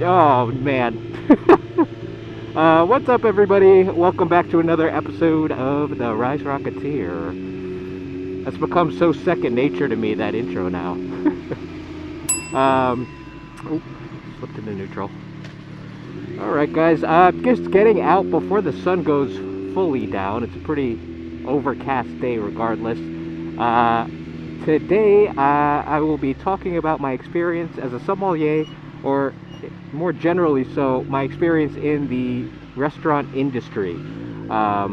Oh man. What's up, everybody? Welcome back to another episode of the Rise Rocketeer. That's become so second nature to me, that intro now. Oop, slipped into neutral. Alright, guys, just getting out before the sun goes fully down. It's a pretty overcast day regardless. Today, I will be talking about my experience as a sommelier, or more generally so, my experience in the restaurant industry. I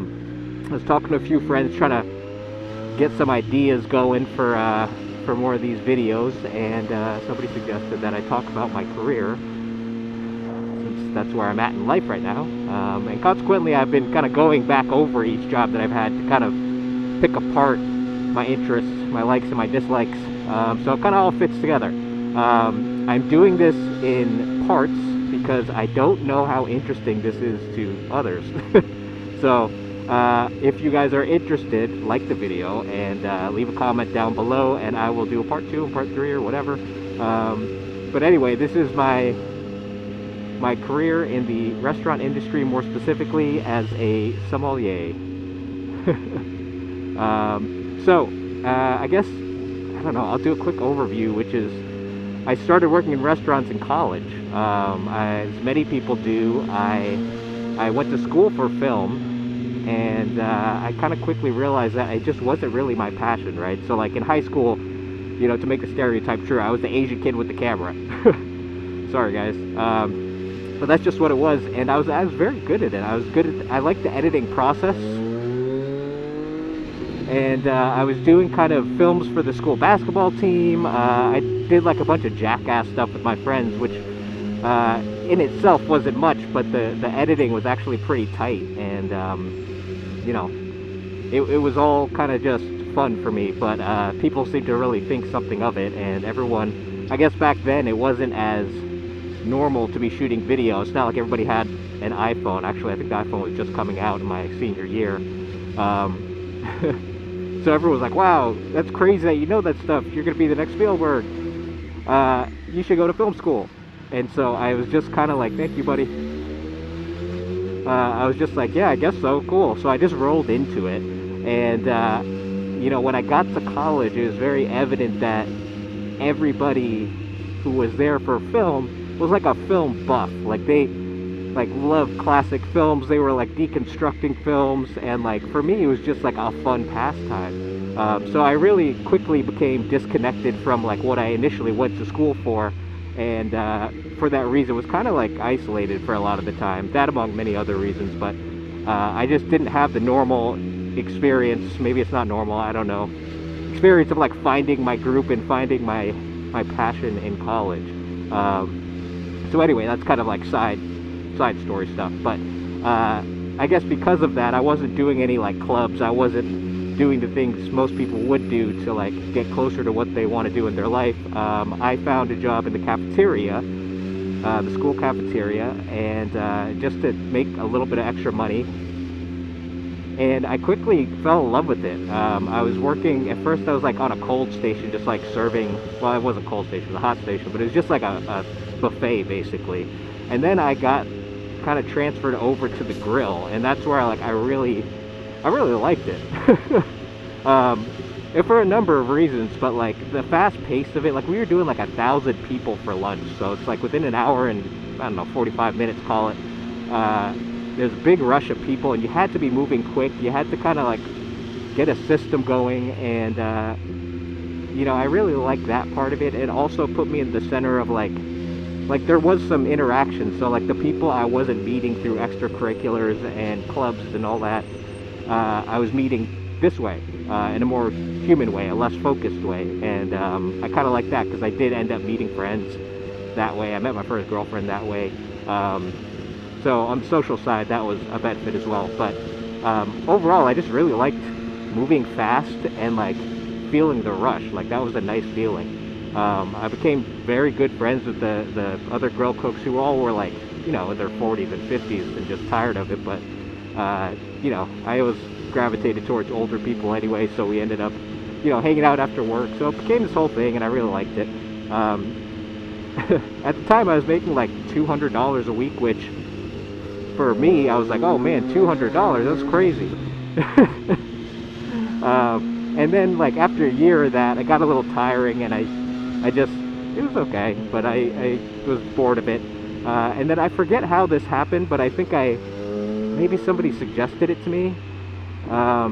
was talking to a few friends trying to get some ideas going for more of these videos, and somebody suggested that I talk about my career, since that's where I'm at in life right now. And consequently, I've been kind of going back over each job that I've had to kind of pick apart my interests, my likes and my dislikes, so it kind of all fits together. I'm doing this in parts because I don't know how interesting this is to others. So if you guys are interested, like the video and leave a comment down below, and I will do a part 2 and part 3 or whatever. But anyway, this is my career in the restaurant industry, more specifically as a sommelier. I guess, I don't know, I'll do a quick overview, which is, I started working in restaurants in college. As many people do, I went to school for film, and I kind of quickly realized that it just wasn't really my passion, right? So like in high school, you know, to make the stereotype true, I was the Asian kid with the camera. Sorry, guys. But that's just what it was, and I was very good at it. I liked the editing process. And I was doing kind of films for the school basketball team. I did like a bunch of jackass stuff with my friends, which in itself wasn't much, but the editing was actually pretty tight, and you know, it was all kind of just fun for me. But people seemed to really think something of it, and everyone, I guess back then it wasn't as normal to be shooting video. It's not like everybody had an iPhone. Actually, I think the iPhone was just coming out in my senior year. So everyone was like, wow, that's crazy that you know that stuff. You're going to be the next Spielberg. You should go to film school. And so I was just kind of like, thank you, buddy. I was just like, yeah, I guess so, cool. So I just rolled into it. And, you know, when I got to college, it was very evident that everybody who was there for film was like a film buff. Like, they loved classic films. They were like deconstructing films, and like for me it was just like a fun pastime. So I really quickly became disconnected from like what I initially went to school for, and for that reason was kind of like isolated for a lot of the time, that among many other reasons. But I just didn't have the normal experience, maybe it's not normal, I don't know, experience of like finding my group and finding my passion in college. So anyway, that's kind of like side story stuff. But I guess because of that, I wasn't doing any like clubs. I wasn't doing the things most people would do to like get closer to what they want to do in their life. I found a job in the cafeteria, the school cafeteria, and just to make a little bit of extra money. And I quickly fell in love with it. I was working, at first I was like on a cold station, just like serving, well, it wasn't a cold station, it was a hot station, but it was just like a buffet basically. And then I got kind of transferred over to the grill, and that's where I really liked it. And for a number of reasons, but like the fast pace of it, like we were doing like 1,000 people for lunch, so it's like within an hour and I don't know, 45 minutes, call it, there's a big rush of people, and you had to be moving quick. You had to kind of like get a system going, and you know, I really liked that part of it. It also put me in the center of like there was some interaction. So like the people I wasn't meeting through extracurriculars and clubs and all that, I was meeting this way, in a more human way, a less focused way. And I kind of like that, because I did end up meeting friends that way. I met my first girlfriend that way. So on the social side, that was a benefit as well. But overall, I just really liked moving fast and like feeling the rush. Like that was a nice feeling. I became very good friends with the other grill cooks, who all were like, you know, in their 40s and 50s and just tired of it. But you know, I always gravitated towards older people anyway, so we ended up, you know, hanging out after work. So it became this whole thing, and I really liked it. At the time, I was making like $200 a week, which for me, I was like, oh man, $200, that's crazy. And then like after a year of that, it got a little tiring, and I just, it was okay, but I was bored of it. And then I forget how this happened, but I think maybe somebody suggested it to me. I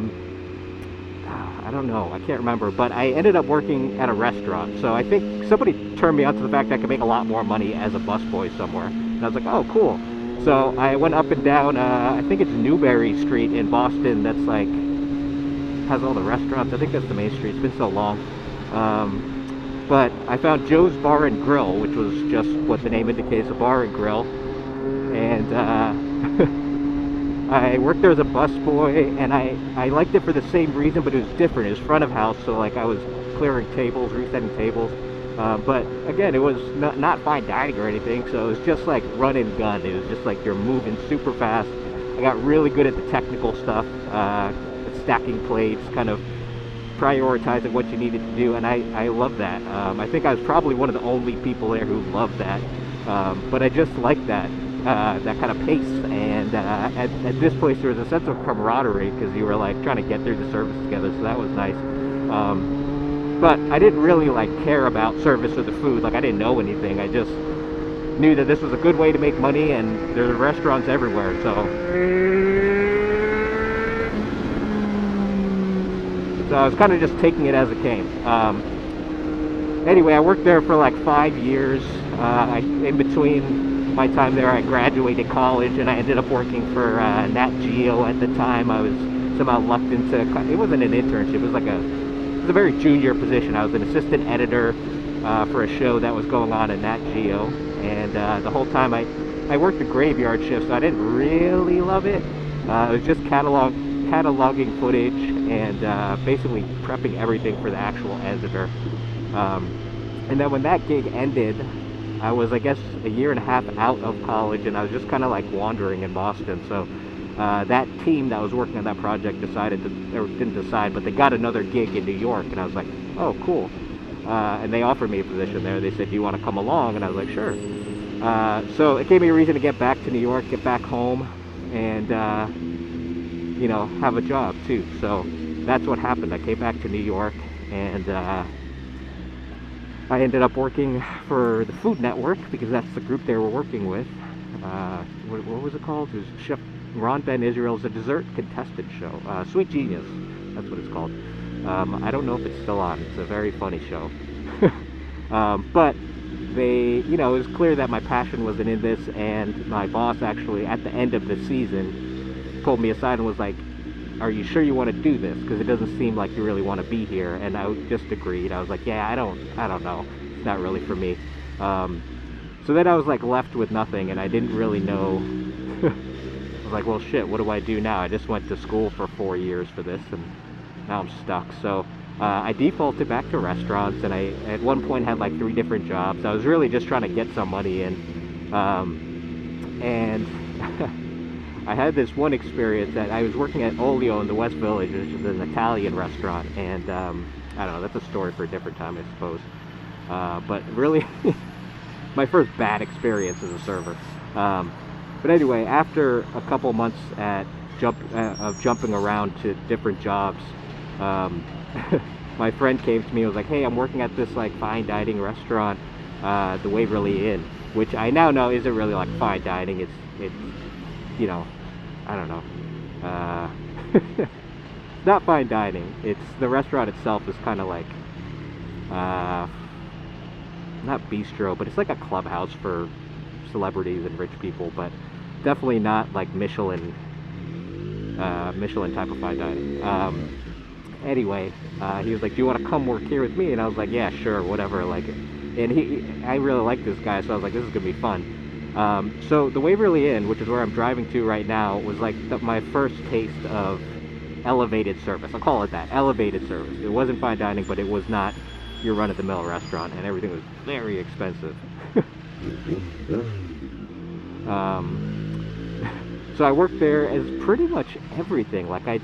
don't know, I can't remember, but I ended up working at a restaurant. So I think somebody turned me on to the fact that I could make a lot more money as a busboy somewhere. And I was like, oh, cool. So I went up and down, I think it's Newberry Street in Boston, that's like, has all the restaurants. I think that's the main street. It's been so long. But I found Joe's Bar and Grill, which was just what the name indicates, a bar and grill. And I worked there as a busboy, and I liked it for the same reason, but it was different. It was front of house, so like I was clearing tables, resetting tables. But again, it was not fine dining or anything, so it was just like run and gun. It was just like you're moving super fast. I got really good at the technical stuff, stacking plates, kind of prioritizing what you needed to do, and I love that. I think I was probably one of the only people there who loved that, but I just liked that kind of pace. And at this place there was a sense of camaraderie, because you were like trying to get through the service together, so that was nice. But I didn't really like care about service or the food. Like I didn't know anything. I just knew that this was a good way to make money, and there are restaurants everywhere, so I was kind of just taking it as it came. Anyway, I worked there for like 5 years. In between my time there, I graduated college, and I ended up working for Nat Geo at the time. I was somehow lucked into, it wasn't an internship, it was like it was a very junior position. I was an assistant editor for a show that was going on at Nat Geo, and the whole time I worked a graveyard shift, so I didn't really love it. It was just cataloging footage and basically prepping everything for the actual editor. And then when that gig ended, I was, I guess, a year and a half out of college, and I was just kind of like wandering in Boston. So that team that was working on that project decided to, or didn't decide, but they got another gig in New York, and I was like, oh, cool. And they offered me a position there. They said, do you want to come along? And I was like, sure. So it gave me a reason to get back to New York, get back home, and you know, have a job too. So that's what happened. I came back to New York, and I ended up working for the Food Network, because that's the group they were working with. What was it called? It was Chef Ron Ben Israel's A Dessert Contestant Show. Sweet Genius, that's what it's called. I don't know if it's still on. It's a very funny show. But they, you know, it was clear that my passion wasn't in this, and my boss actually, at the end of the season, pulled me aside and was like, are you sure you want to do this? Because it doesn't seem like you really want to be here. And I just agreed. I was like, yeah, I don't know. It's not really for me. So then I was like left with nothing, and I didn't really know. I was like, well, shit, what do I do now? I just went to school for 4 years for this, and now I'm stuck. So I defaulted back to restaurants, and I at one point had like 3 different jobs. I was really just trying to get some money in. And I had this one experience that I was working at Olio in the West Village, which is an Italian restaurant, and I don't know, that's a story for a different time, I suppose. But really, my first bad experience as a server. But anyway, after a couple months of jumping around to different jobs, my friend came to me and was like, hey, I'm working at this like fine dining restaurant, the Waverly Inn, which I now know isn't really like fine dining. It's you know, I don't know. It's not fine dining. It's, the restaurant itself is kind of like, not bistro, but it's like a clubhouse for celebrities and rich people, but definitely not like Michelin type of fine dining. Anyway, he was like, do you want to come work here with me? And I was like, yeah, sure, whatever. Like, and I really like this guy, so I was like, this is gonna be fun. So the Waverly Inn, which is where I'm driving to right now, was like my first taste of elevated service. I'll call it that, elevated service. It wasn't fine dining, but it was not your run-of-the-mill restaurant, and everything was very expensive. So I worked there as pretty much everything. Like I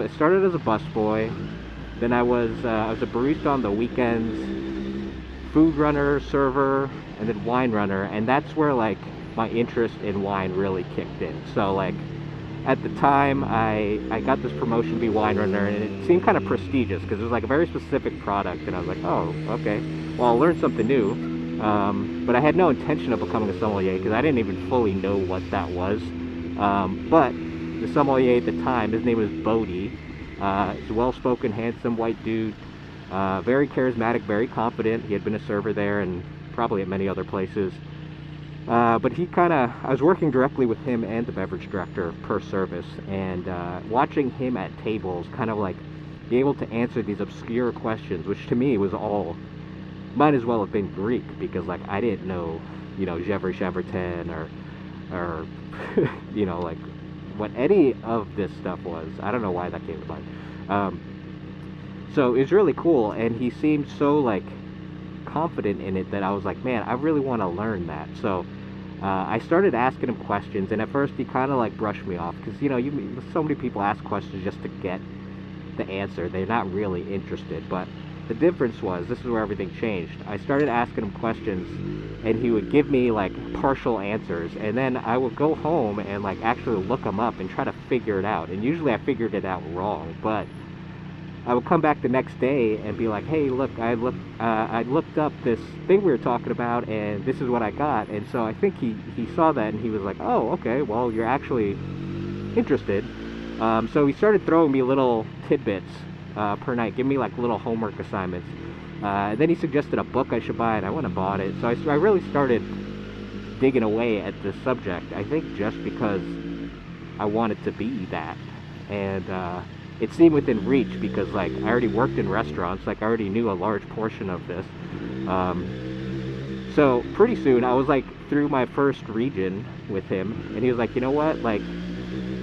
started as a busboy, then I was a barista on the weekends food runner, server, and then wine runner, and that's where like my interest in wine really kicked in. So like at the time I got this promotion to be wine runner, and it seemed kind of prestigious because it was like a very specific product, and I was like, oh, okay, well, I'll learn something new. But I had no intention of becoming a sommelier because I didn't even fully know what that was. But the sommelier at the time, his name was Bodie. He's a well-spoken, handsome white dude, very charismatic, very confident. He had been a server there and probably at many other places. But he I was working directly with him and the beverage director per service, and watching him at tables kind of like be able to answer these obscure questions, which to me was all, might as well have been Greek, because like I didn't know, you know, Gevre Cheverton or you know, like what any of this stuff was. I don't know why that came to mind. So it was really cool, and he seemed so like confident in it that I was like, man, I really want to learn that. So I started asking him questions, and at first he kind of like brushed me off because, you know, so many people ask questions just to get the answer. They're not really interested. But the difference was, this is where everything changed. I started asking him questions, and he would give me like partial answers, and then I would go home and like actually look them up and try to figure it out. And usually I figured it out wrong, but I would come back the next day and be like, hey, look, I looked up this thing we were talking about, and this is what I got. And so I think he saw that, and he was like, oh, okay, well, you're actually interested. So he started throwing me little tidbits per night, giving me like little homework assignments. And then he suggested a book I should buy, and I went and bought it. So I really started digging away at this subject, I think just because I wanted to be that. And it seemed within reach because like I already worked in restaurants, like I already knew a large portion of this. So pretty soon I was like through my first region with him, and he was like, you know what, like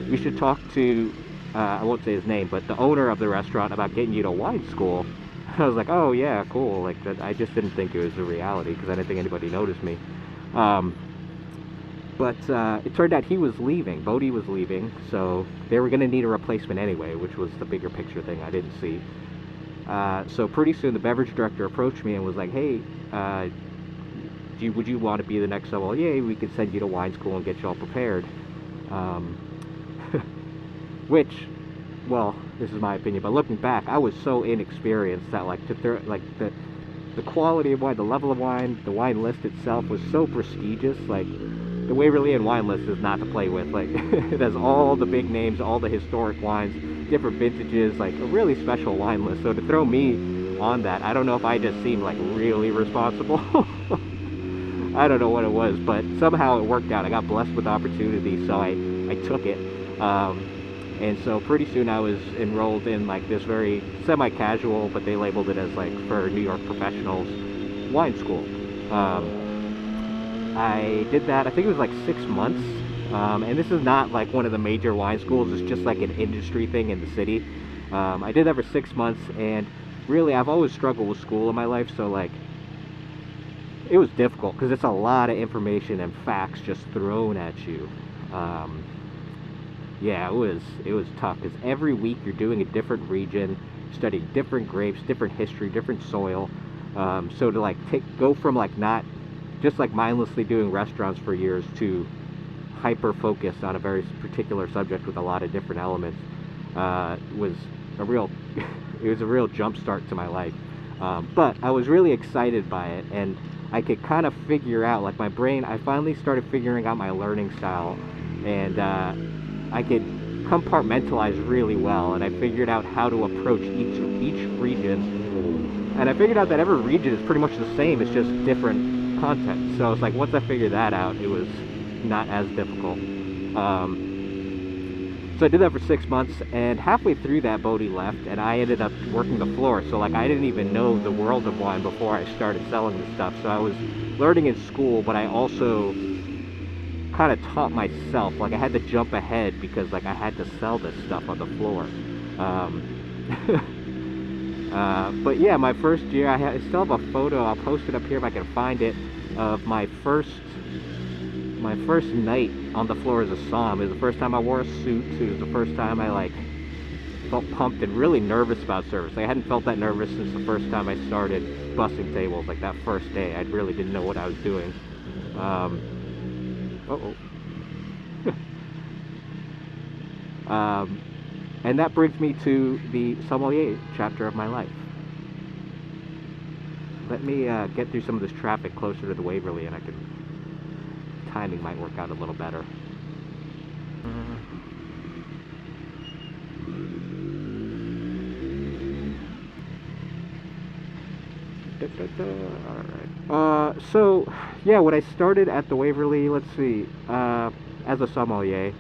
we should talk to, I won't say his name, but the owner of the restaurant about getting you to wine school. I was like, oh yeah, cool. Like that, I just didn't think it was a reality because I didn't think anybody noticed me. But it turned out he was leaving. Bodie was leaving, so they were going to need a replacement anyway, which was the bigger picture thing I didn't see. So pretty soon the beverage director approached me and was like, hey, would you want to be the next sommelier? We could send you to wine school and get you all prepared. Which, well, this is my opinion, but looking back, I was so inexperienced that like the quality of wine, the level of wine, the wine list itself was so prestigious. Like the Waverly Inn wine list is not to play with. Like it has all the big names, all the historic wines, different vintages, like a really special wine list. So to throw me on that, I don't know if I just seemed like really responsible. I don't know what it was, but somehow it worked out. I got blessed with the opportunity, so I took it. And so pretty soon I was enrolled in like this very semi-casual, but they labeled it as like for New York professionals, wine school. I did that, I think it was like 6 months. And this is not like one of the major wine schools, it's just like an industry thing in the city. I did that for 6 months, and really I've always struggled with school in my life, so like it was difficult because it's a lot of information and facts just thrown at you. Yeah, it was tough because every week you're doing a different region, studying different grapes, different history, different soil. So to like go from like not just like mindlessly doing restaurants for years to hyper focused on a very particular subject with a lot of different elements was a real it was a real jump start to my life. But I was really excited by it, and I could kind of figure out, like my brain, I finally started figuring out my learning style, and I could compartmentalize really well, and I figured out how to approach each region, and I figured out that every region is pretty much the same, it's just different content. So it's like once I figured that out, it was not as difficult. So I did that for 6 months, and halfway through that, Bodie left, and I ended up working the floor. So like I didn't even know the world of wine before I started selling this stuff. So I was learning in school, but I also kind of taught myself. Like I had to jump ahead because like I had to sell this stuff on the floor. But yeah, my first year, I still have a photo. I'll post it up here if I can find it, of my first night on the floor as a Somm. It was the first time I wore a suit. It was the first time I like felt pumped and really nervous about service. I hadn't felt that nervous since the first time I started bussing tables, like that first day. I really didn't know what I was doing. And that brings me to the sommelier chapter of my life. Let me get through some of this traffic closer to the Waverly, and timing might work out a little better. Alright. So, yeah, when I started at the Waverly, let's see, as a sommelier,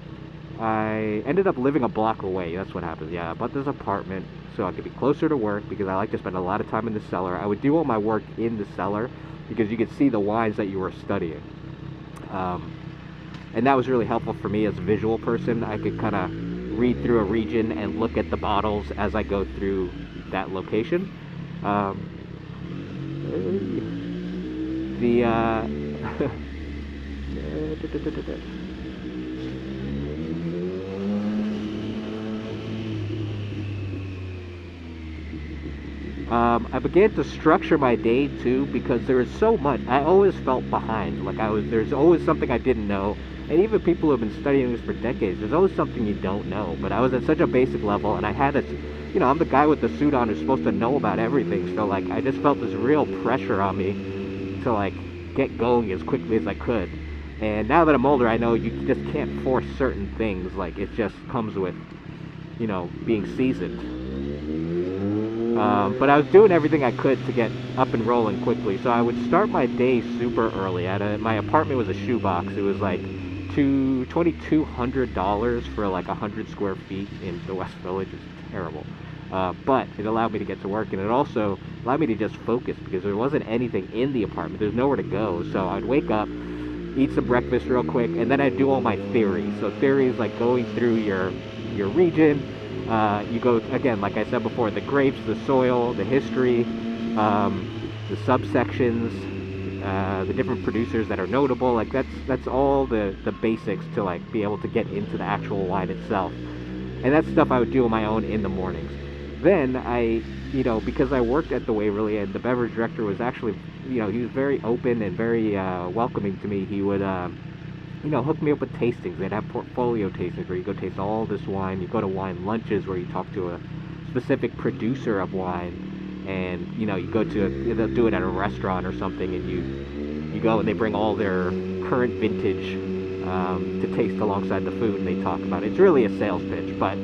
I ended up living a block away. That's what happened. Yeah, I bought this apartment so I could be closer to work because I like to spend a lot of time in the cellar. I would do all my work in the cellar because you could see the wines that you were studying. And that was really helpful for me as a visual person. I could kind of read through a region and look at the bottles as I go through that location. I began to structure my day too because there was so much. I always felt behind. Like there's always something I didn't know. And even people who have been studying this for decades, there's always something you don't know. But I was at such a basic level, and I had this, I'm the guy with the suit on who's supposed to know about everything. So like, I just felt this real pressure on me to like get going as quickly as I could. And now that I'm older, I know you just can't force certain things. Like it just comes with, being seasoned. But I was doing everything I could to get up and rolling quickly. So I would start my day super early. My apartment was a shoebox. It was like $2,200 for like 100 square feet in the West Village. It's terrible. But it allowed me to get to work, and it also allowed me to just focus because there wasn't anything in the apartment. There's nowhere to go. So I'd wake up, eat some breakfast real quick, and then I'd do all my theory. So theory is like going through your region. You go, again, like I said before, the grapes, the soil, the history, the subsections, the different producers that are notable. Like that's all the basics to like be able to get into the actual wine itself. And that's stuff I would do on my own in the mornings. Then because I worked at the Waverly, and the beverage director was actually, he was very open and very welcoming to me. He would hook me up with tastings. They'd have portfolio tastings where you go taste all this wine. You go to wine lunches where you talk to a specific producer of wine, and you go to they'll do it at a restaurant or something, and you go and they bring all their current vintage to taste alongside the food, and they talk about it. It's really a sales pitch, but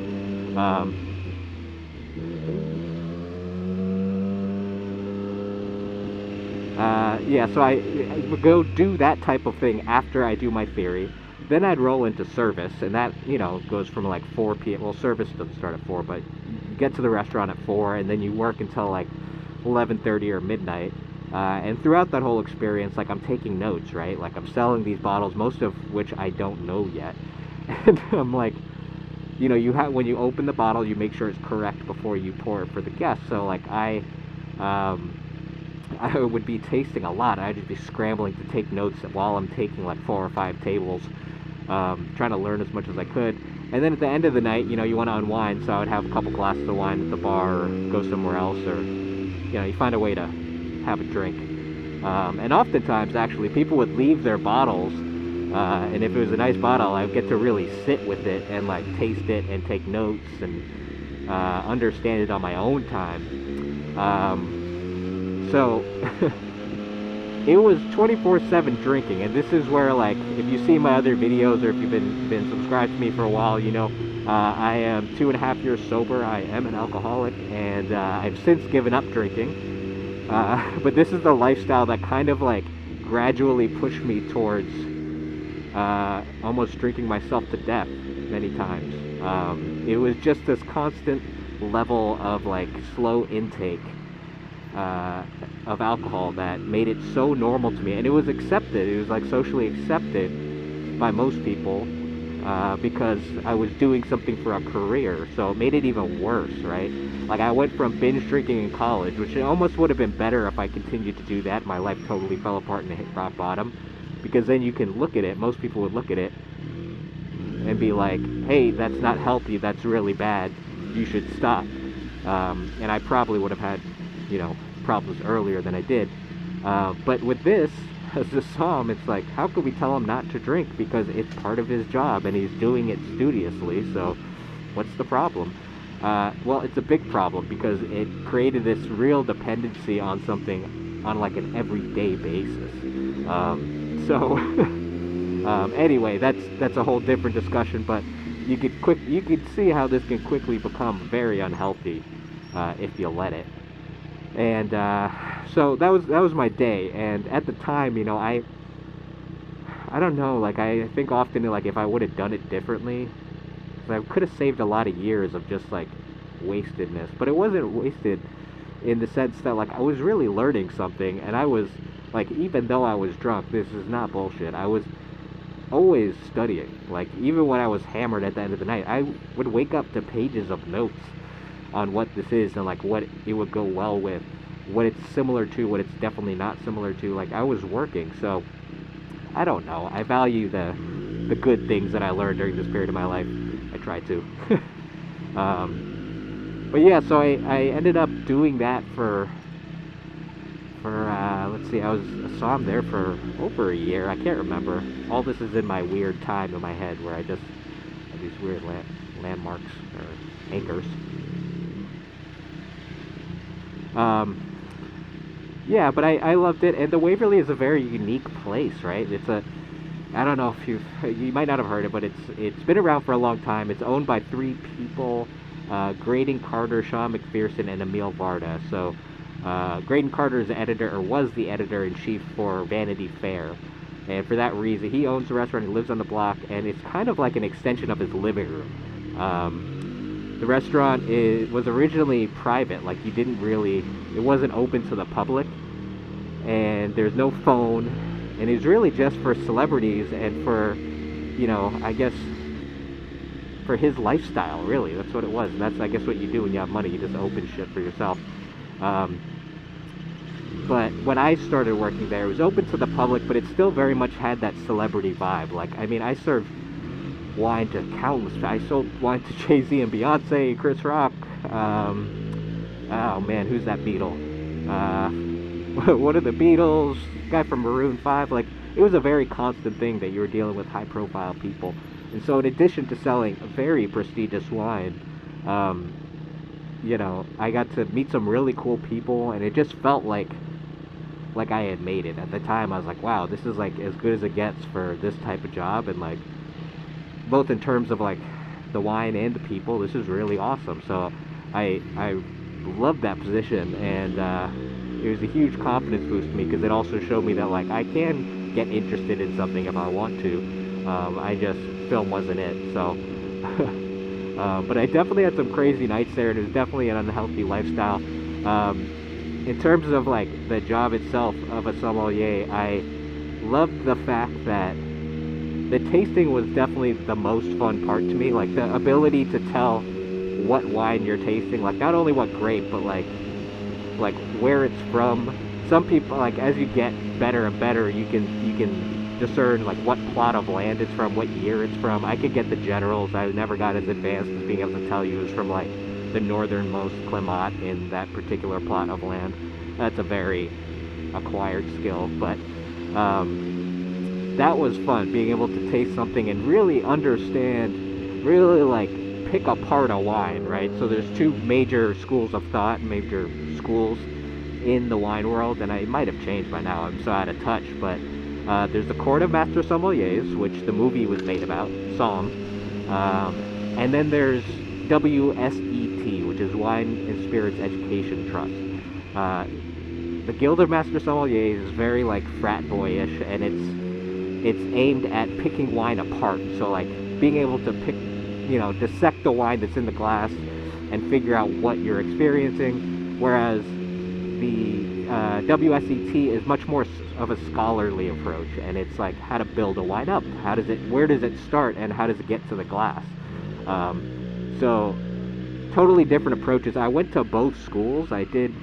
so I would go do that type of thing after I do my theory. Then I'd roll into service, and that, goes from like 4 p.m. Well, service doesn't start at 4, but you get to the restaurant at 4, and then you work until like 11:30 or midnight. And throughout that whole experience, like I'm taking notes, right? Like I'm selling these bottles, most of which I don't know yet. And I'm like, when you open the bottle, you make sure it's correct before you pour it for the guests. So like I would be tasting a lot. I'd just be scrambling to take notes while I'm taking like 4 or 5 tables, trying to learn as much as I could. And then at the end of the night, you want to unwind, so I would have a couple glasses of wine at the bar or go somewhere else, or, you find a way to have a drink. And oftentimes, actually, people would leave their bottles, and if it was a nice bottle, I would get to really sit with it and like taste it and take notes and understand it on my own time. So it was 24/7 drinking, and this is where, like, if you see my other videos or if you've been subscribed to me for a while, I am 2.5 years sober. I am an alcoholic, and I've since given up drinking. But this is the lifestyle that kind of like gradually pushed me towards almost drinking myself to death many times. It was just this constant level of like slow intake of alcohol that made it so normal to me, and it was accepted. It was like socially accepted by most people because I was doing something for a career, so it made it even worse, right? Like I went from binge drinking in college, which almost would have been better if I continued to do that. My life totally fell apart and hit rock bottom, because then you can look at it, most people would look at it and be like, hey, that's not healthy, that's really bad. you should stop. And I probably would have had, you know, problems earlier than I did. But with this, as a Somm, it's like, how could we tell him not to drink? Because it's part of his job and he's doing it studiously, so what's the problem? Well, it's a big problem because it created this real dependency on something on like an everyday basis. Anyway, that's a whole different discussion, but you could see how this can quickly become very unhealthy if you let it. And so that was my day. And at the time, you know, I don't know, like I think often like if I would have done it differently, I could have saved a lot of years of just like wastedness. But it wasn't wasted in the sense that like I was really learning something, and I was like, even though I was drunk, this is not bullshit, I was always studying. Like even when I was hammered at the end of the night, I would wake up to pages of notes on what this is and like what it would go well with, what it's similar to, what it's definitely not similar to. Like I was working, so I don't know, I value the good things that I learned during this period of my life. I try to. But yeah, so I ended up doing that for let's see, I was a Somm there for over a year. I can't remember. All this is in my weird time in my head where I just have these weird landmarks or anchors. Yeah, but I loved it, and the Waverly is a very unique place, right? I don't know if you might not have heard it, but it's been around for a long time. It's owned by 3 people, Graydon Carter, Sean McPherson, and Emil Varda. So Graydon Carter is the editor, or was the editor-in-chief for Vanity Fair. And for that reason, he owns the restaurant, he lives on the block, and it's kind of like an extension of his living room. The restaurant was originally private, like it wasn't open to the public, and there's no phone, and it's really just for celebrities and for, you know, I guess, for his lifestyle, really. That's what it was, and that's, I guess, what you do when you have money. You just open shit for yourself. But when I started working there, it was open to the public, but it still very much had that celebrity vibe. Like, I mean, I served wine to countless. I sold wine to Jay-Z and Beyonce, Chris Rock. Oh man, who's that Beatle? What are the Beatles? Guy from Maroon 5. Like, it was a very constant thing that you were dealing with high-profile people. And so, in addition to selling very prestigious wine, you know, I got to meet some really cool people, and it just felt like I had made it. At the time, I was like, wow, this is like as good as it gets for this type of job, and like, both in terms of like the wine and the people, this is really awesome. So I loved that position, and it was a huge confidence boost to me, because it also showed me that like I can get interested in something if I want to. Film wasn't it. So but I definitely had some crazy nights there, and it was definitely an unhealthy lifestyle. In terms of like the job itself of a sommelier, I loved the fact that the tasting was definitely the most fun part to me. Like the ability to tell what wine you're tasting, like not only what grape, but like where it's from. Some people, like, as you get better and better, you can discern like what plot of land it's from, what year it's from. I could get the generals. I never got as advanced as being able to tell you it's from like the northernmost Climate in that particular plot of land. That's a very acquired skill, but that was fun, being able to taste something and really understand, really like pick apart a wine, right? So there's 2 major schools of thought, major schools in the wine world, and I might have changed by now, I'm so out of touch, but there's the Court of Master Sommeliers, which the movie was made about, Somm, and then there's WSET, which is Wine and Spirits Education Trust. The Guild of Master Sommeliers is very like frat boyish, and it's aimed at picking wine apart. So like being able to pick, you know, dissect the wine that's in the glass and figure out what you're experiencing, whereas the WSET is much more of a scholarly approach, and it's like how to build a wine up. Where does it start, and how does it get to the glass? So totally different approaches. I went to both schools. I did,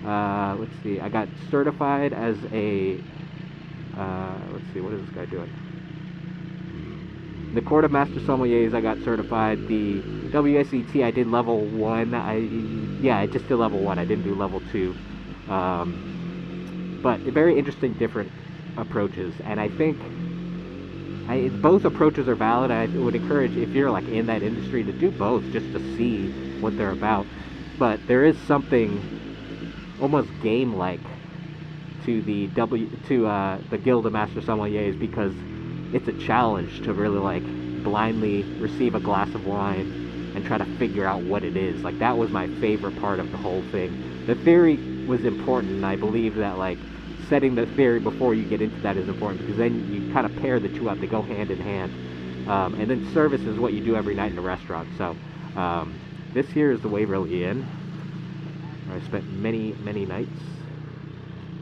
let's see, I got certified as a, let's see, what is this guy doing? The Court of Master Sommeliers, I got certified. The WSET, I did level 1. I just did level 1. I didn't do level 2. But very interesting, different approaches. And I think both approaches are valid. I would encourage, if you're like in that industry, to do both just to see what they're about. But there is something almost game-like to the Guild of Master Sommeliers, because it's a challenge to really like blindly receive a glass of wine and try to figure out what it is. Like, that was my favorite part of the whole thing. The theory was important, and I believe that like setting the theory before you get into that is important, because then you kind of pair the two up. They go hand in hand. And then service is what you do every night in a restaurant. So this here is the Waverly Inn, where I spent many nights.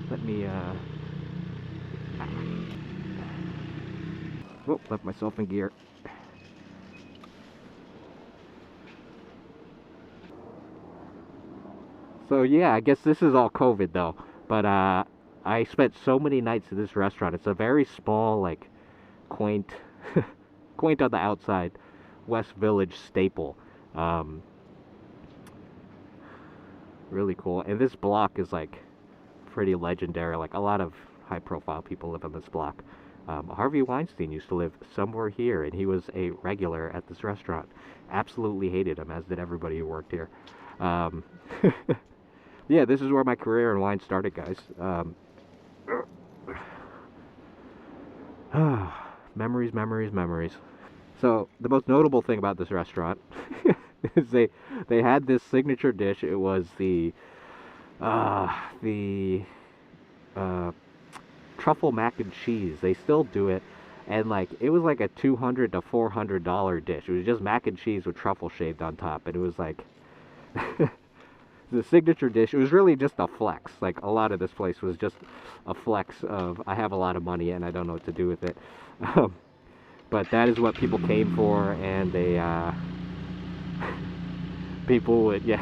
Let me left myself in gear. So yeah, I guess this is all COVID though. But I spent so many nights at this restaurant. It's a very small, like, quaint, quaint on the outside, West Village staple. Really cool. And this block is like pretty legendary. Like, a lot of high-profile people live on this block. Harvey Weinstein used to live somewhere here, and he was a regular at this restaurant. Absolutely hated him, as did everybody who worked here. Yeah, this is where my career in wine started, guys. Memories, memories, memories. So the most notable thing about this restaurant is they had this signature dish. It was the truffle mac and cheese. They still do it, and like, it was like a $200 to $400 dish. It was just mac and cheese with truffle shaved on top, and it was like the signature dish. It was really just a flex. Like, a lot of this place was just a flex of, I have a lot of money and I don't know what to do with it. But that is what people came for, and they people would, yeah.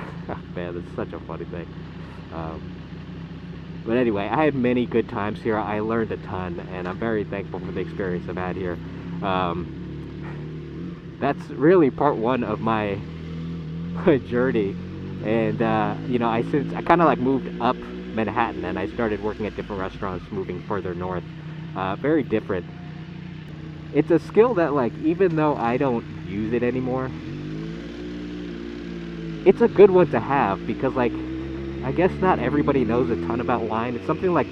Man, it's such a funny thing. But anyway, I had many good times here. I learned a ton, and I'm very thankful for the experience I've had here. That's really part one of my journey. And you know, I kind of like moved up Manhattan, and I started working at different restaurants, moving further north. Very different. It's a skill that, like, even though I don't use it anymore, it's a good one to have, because, like, I guess not everybody knows a ton about wine. It's something like,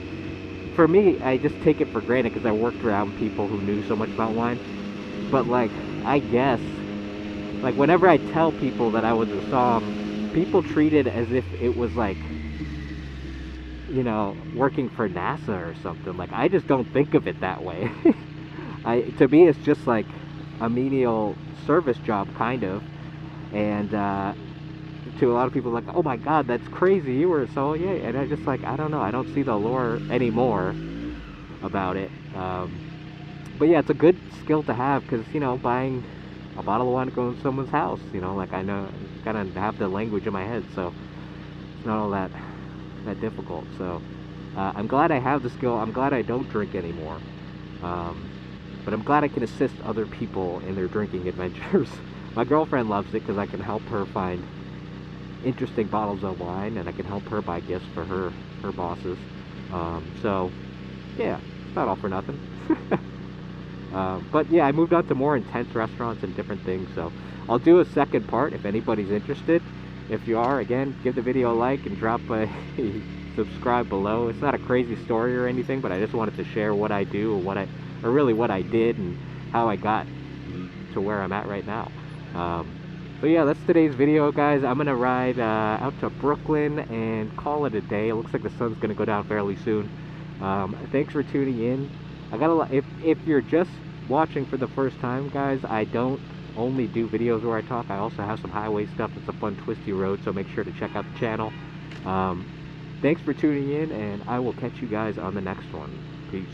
for me, I just take it for granted because I worked around people who knew so much about wine. But, like, I guess, like, whenever I tell people that I was a somm, people treat it as if it was, like, you know, working for NASA or something. Like, I just don't think of it that way. To me, it's just like a menial service job, kind of. And to a lot of people, like, oh my God, that's crazy, you were a sommelier. And I just, like, I don't know, I don't see the allure anymore about it. But yeah, it's a good skill to have, because, you know, buying a bottle of wine to go in someone's house, you know, like, I know, kind of have the language in my head, so it's not all that difficult. So I'm glad I have the skill. I'm glad I don't drink anymore. But I'm glad I can assist other people in their drinking adventures. My girlfriend loves it because I can help her find interesting bottles of wine, and I can help her buy gifts for her bosses. So yeah, it's not all for nothing. But yeah, I moved on to more intense restaurants and different things, so I'll do a second part if anybody's interested. If you are, again, give the video a like and drop a subscribe below. It's not a crazy story or anything, but I just wanted to share what I do, or really what I did, and how I got to where I'm at right now. So yeah, that's today's video, guys. I'm gonna ride out to Brooklyn and call it a day. It looks like the sun's gonna go down fairly soon. Thanks for tuning in. I got a lot. If you're just watching for the first time, guys, I don't only do videos where I talk. I also have some highway stuff. It's a fun, twisty road, so make sure to check out the channel. Thanks for tuning in, and I will catch you guys on the next one. Peace.